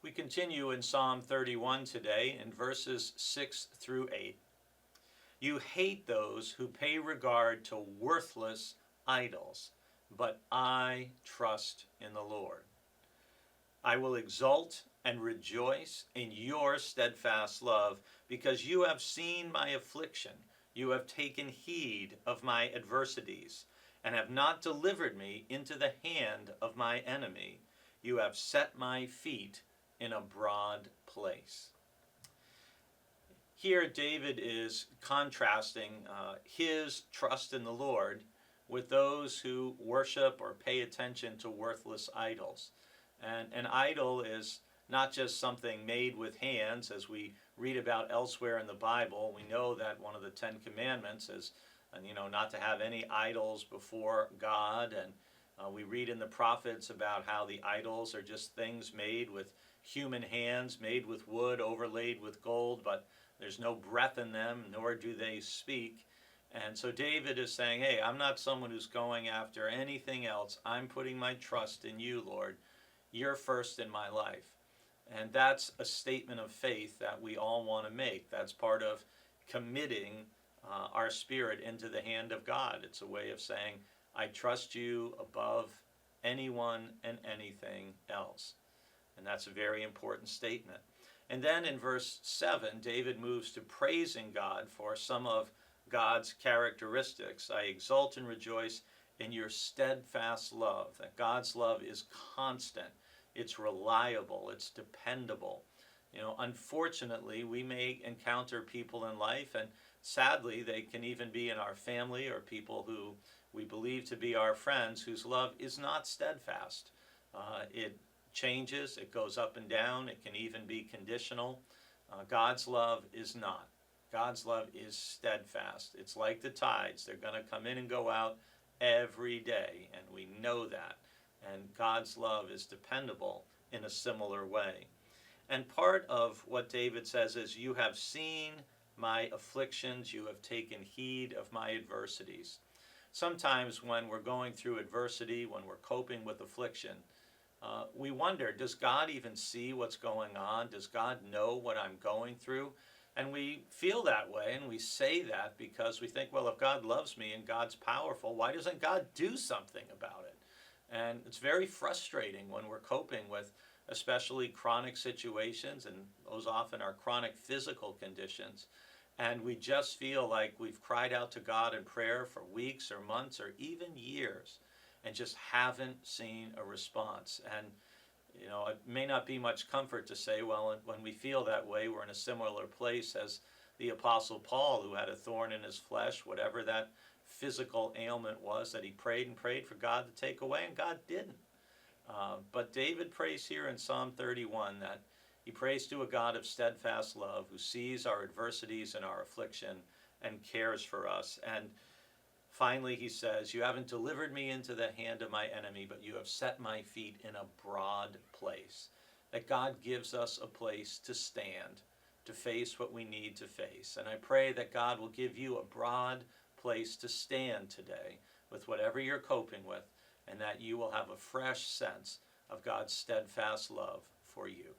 We continue in Psalm 31 today in verses 6 through 8. You hate those who pay regard to worthless idols, but I trust in the Lord. I will exult and rejoice in your steadfast love, because you have seen my affliction. You have taken heed of my adversities, and have not delivered me into the hand of my enemy. You have set my feet in a broad place. Here David is contrasting his trust in the Lord with those who worship or pay attention to worthless idols. And an idol is not just something made with hands, as we read about elsewhere in the Bible. We know that one of the Ten Commandments is, not to have any idols before God. And we read in the prophets about how the idols are just things made with human hands, made with wood, overlaid with gold, but there's no breath in them, nor do they speak. And so David is saying, hey, I'm not someone who's going after anything else. I'm putting my trust in you, Lord. You're first in my life. And that's a statement of faith that we all want to make. That's part of committing our spirit into the hand of God. It's a way of saying, I trust you above anyone and anything else. And that's a very important statement. And then in verse 7, David moves to praising God for some of God's characteristics. I exult and rejoice in your steadfast love, that God's love is constant, it's reliable, it's dependable. Unfortunately, we may encounter people in life, and sadly, they can even be in our family or people who we believe to be our friends, whose love is not steadfast. It changes, it goes up and down, it can even be conditional. God's love is not. God's love is steadfast. It's like the tides. They're going to come in and go out every day, and we know that. And God's love is dependable in a similar way. And part of what David says is, you have seen my afflictions, you have taken heed of my adversities. Sometimes when we're going through adversity, when we're coping with affliction, we wonder, does God even see what's going on? Does God know what I'm going through? And we feel that way, and we say that because we think, well, if God loves me and God's powerful, why doesn't God do something about it? And it's very frustrating when we're coping with especially chronic situations, and those often are chronic physical conditions, and we just feel like we've cried out to God in prayer for weeks or months or even years, and just haven't seen a response. And it may not be much comfort to say, well, when we feel that way, we're in a similar place as the Apostle Paul, who had a thorn in his flesh, whatever that physical ailment was, that he prayed and prayed for God to take away, and God didn't. But David prays here in Psalm 31 that he prays to a God of steadfast love, who sees our adversities and our affliction and cares for us. And finally, he says, you haven't delivered me into the hand of my enemy, but you have set my feet in a broad place. That God gives us a place to stand, to face what we need to face. And I pray that God will give you a broad place to stand today with whatever you're coping with, and that you will have a fresh sense of God's steadfast love for you.